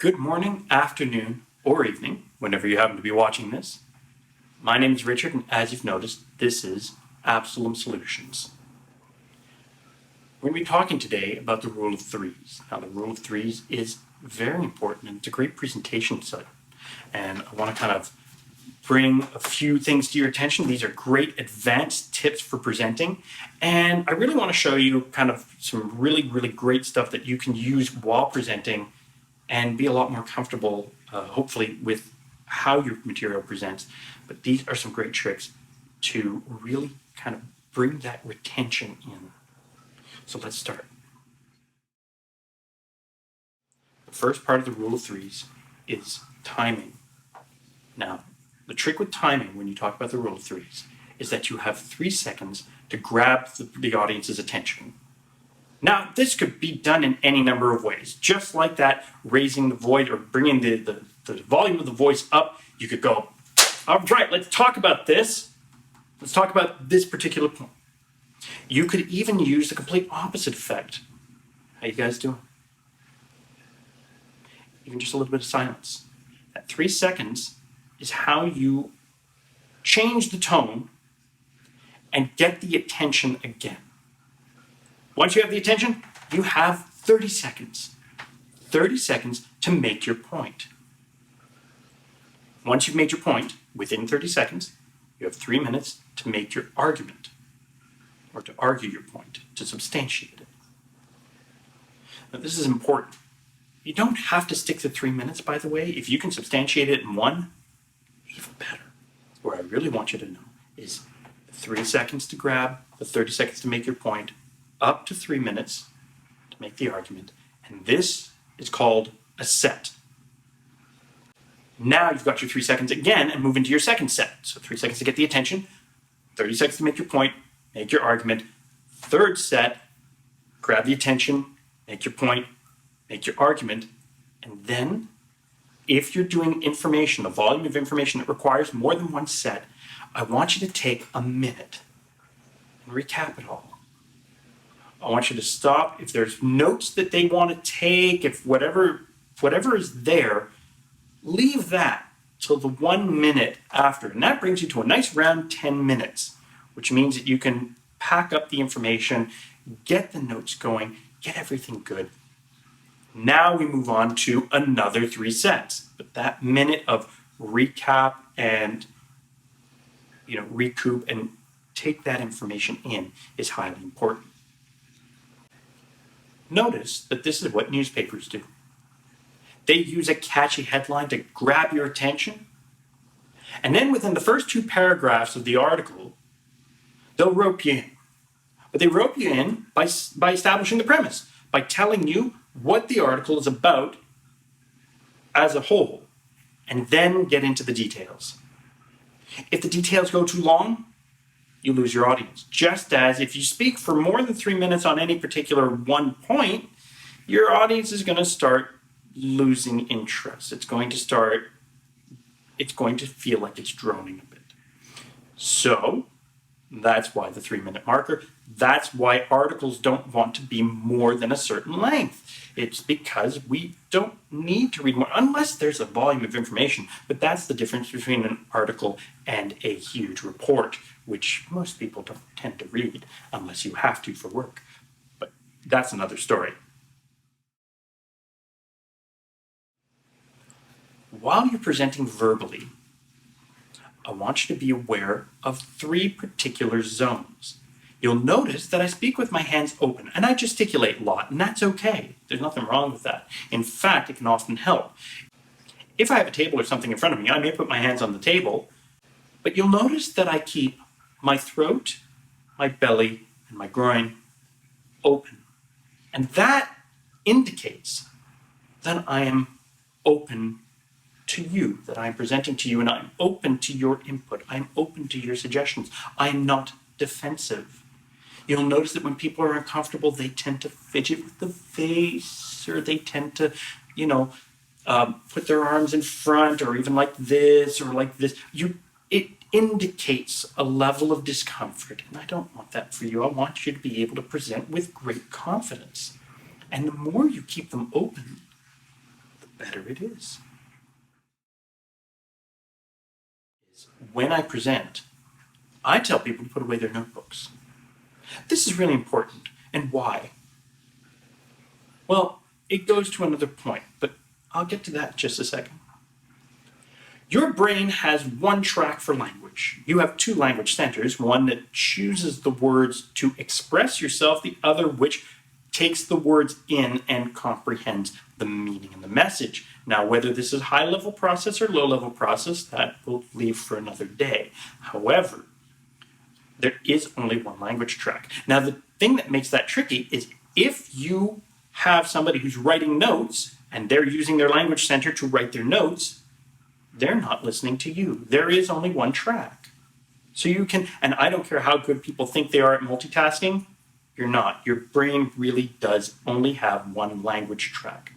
Good morning, afternoon, or evening, whenever you happen to be watching this. My name is Richard, and as you've noticed, this is Absolem Solutions. We're going to be talking today about the rule of threes. Now, the rule of threes is very important, and it's a great presentation set. And I want to kind of bring a few things to your attention. These are great advanced tips for presenting. And I really want to show you kind of some really great stuff that you can use while presenting and be a lot more comfortable, hopefully, with how your material presents. But these are some great tricks to really kind of bring that retention in. So let's start. The first part of the rule of threes is timing. Now, the trick with timing when you talk about the rule of threes is that you have 3 seconds to grab the audience's attention. Now, this could be done in any number of ways. Just like that, raising the voice or bringing the volume of the voice up, you could go, all right, let's talk about this. Let's talk about this particular point. You could even use the complete opposite effect. How you guys doing? Even just a little bit of silence. That 3 seconds is how you change the tone and get the attention again. Once you have the attention, you have 30 seconds. 30 seconds to make your point. Once you've made your point, within 30 seconds, you have 3 minutes to make your argument, or to argue your point, to substantiate it. Now, this is important. You don't have to stick to 3 minutes, by the way. If you can substantiate it in 1, even better. What I really want you to know is 3 seconds to grab, the 30 seconds to make your point, up to 3 minutes to make the argument, and this is called a set. Now you've got your 3 seconds again and move into your second set. So 3 seconds to get the attention, 30 seconds to make your point, make your argument. Third set, grab the attention, make your point, make your argument, and then if you're doing information, a volume of information that requires more than 1 set, I want you to take a minute and recap it all. I want you to stop. If there's notes that they want to take, if whatever is there, leave that till the 1 minute after. And that brings you to a nice round 10 minutes, which means that you can pack up the information, get the notes going, get everything good. Now we move on to another 3 sets. But that minute of recap and recoup and take that information in is highly important. Notice that this is what newspapers do. They use a catchy headline to grab your attention, and then within the first 2 paragraphs of the article, they'll rope you in. But they rope you in by establishing the premise, by telling you what the article is about as a whole, and then get into the details. If the details go too long, you lose your audience. Just as if you speak for more than 3 minutes on any particular one point, your audience is going to start losing interest. It's going to feel like it's droning a bit. So that's why the 3-minute marker. That's why articles don't want to be more than a certain length. It's because we don't need to read more, unless there's a volume of information. But that's the difference between an article and a huge report, which most people don't tend to read unless you have to for work. But that's another story. While you're presenting verbally, I want you to be aware of 3 particular zones. You'll notice that I speak with my hands open, and I gesticulate a lot, and that's okay. There's nothing wrong with that. In fact, it can often help. If I have a table or something in front of me, I may put my hands on the table, but you'll notice that I keep my throat, my belly, and my groin open. And that indicates that I am open to you, that I'm presenting to you, and I'm open to your input. I'm open to your suggestions. I'm not defensive. You'll notice that when people are uncomfortable, they tend to fidget with the face, or they tend to, put their arms in front, or even like this, or like this. It indicates a level of discomfort, and I don't want that for you. I want you to be able to present with great confidence. And the more you keep them open, the better it is. When I present, I tell people to put away their notebooks. This is really important. And why? Well, it goes to another point, but I'll get to that in just a second. Your brain has one track for language. You have two language centers, one that chooses the words to express yourself, the other which takes the words in and comprehends the meaning and the message. Now, whether this is high-level process or low-level process, that we'll leave for another day. However, there is only one language track. Now, the thing that makes that tricky is if you have somebody who's writing notes and they're using their language center to write their notes, they're not listening to you. There is only one track. So you can, and I don't care how good people think they are at multitasking, you're not. Your brain really does only have one language track.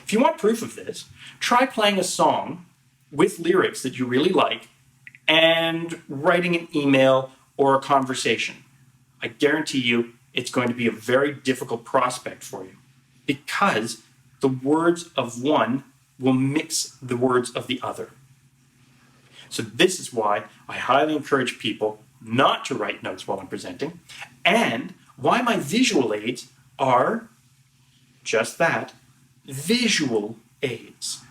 If you want proof of this, try playing a song with lyrics that you really like and writing an email or a conversation. I guarantee you it's going to be a very difficult prospect for you because the words of one will mix the words of the other. So this is why I highly encourage people not to write notes while I'm presenting, and why my visual aids are just that, visual aids.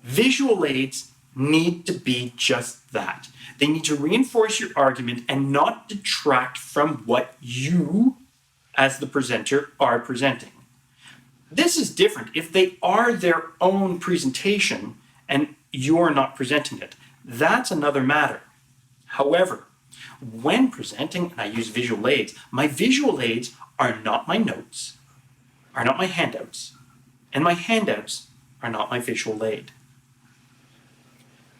Visual aids need to be just that. They need to reinforce your argument and not detract from what you, as the presenter, are presenting. This is different if they are their own presentation and you're not presenting it. That's another matter. However, when presenting and I use visual aids, my visual aids are not my notes, are not my handouts, and my handouts are not my visual aid.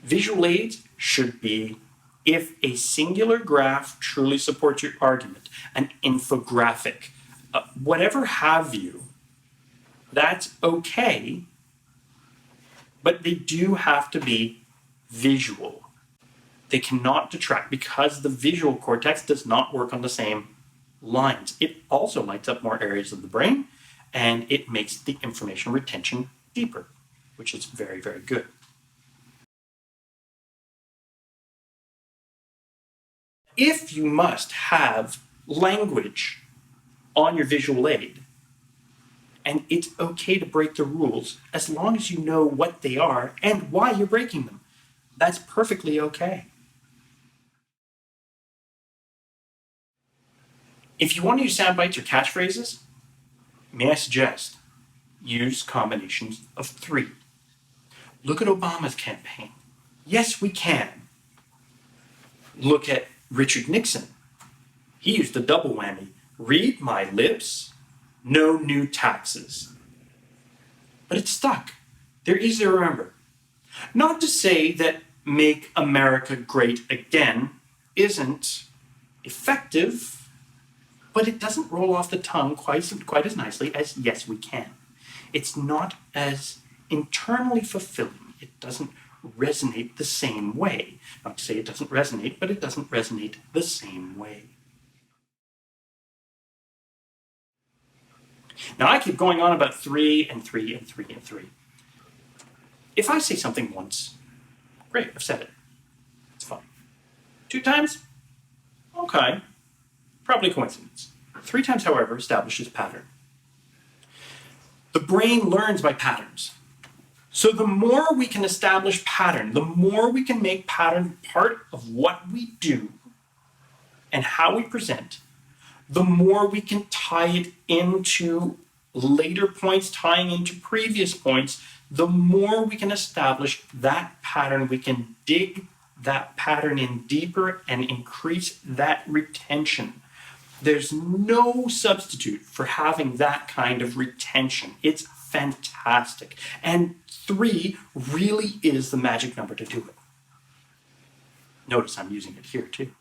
Visual aids should be if a singular graph truly supports your argument, an infographic, whatever have you, that's okay, but they do have to be visual. They cannot detract because the visual cortex does not work on the same lines. It also lights up more areas of the brain and it makes the information retention deeper, which is very, very good. If you must have language on your visual aid, and it's okay to break the rules as long as you know what they are and why you're breaking them. That's perfectly okay. If you want to use sound bites or catchphrases, may I suggest use combinations of 3. Look at Obama's campaign. Yes, we can. Look at Richard Nixon. He used a double whammy. Read my lips, no new taxes. But it stuck. They're easy to remember. Not to say that make America great again isn't effective, but it doesn't roll off the tongue quite as nicely as yes, we can. It's not as internally fulfilling. It doesn't resonate the same way. Not to say it doesn't resonate, but it doesn't resonate the same way. Now, I keep going on about 3 and 3 and 3 and 3. If I say something once, great, I've said it. It's fine. 2 times? Okay. Probably coincidence. 3 times, however, establishes pattern. The brain learns by patterns. So the more we can establish pattern, the more we can make pattern part of what we do and how we present, the more we can tie it into later points, tying into previous points, the more we can establish that pattern, we can dig that pattern in deeper and increase that retention. There's no substitute for having that kind of retention. It's fantastic. And 3 really is the magic number to do it. Notice I'm using it here too.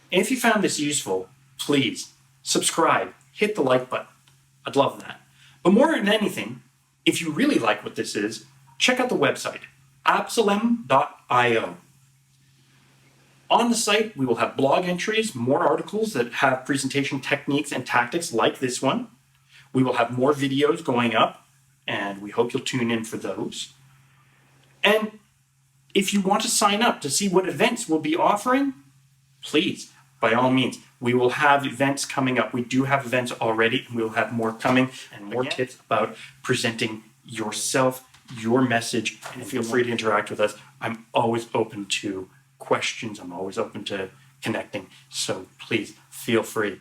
If you found this useful, please subscribe, hit the like button. I'd love that. But more than anything, if you really like what this is, check out the website, absolem.io. On the site, we will have blog entries, more articles that have presentation techniques and tactics like this one. We will have more videos going up, and we hope you'll tune in for those. And if you want to sign up to see what events we'll be offering, please, by all means, we will have events coming up. We do have events already, and we will have more coming and more tips about presenting yourself, your message, and feel free to interact with us. I'm always open to questions. I'm always open to connecting. So please feel free.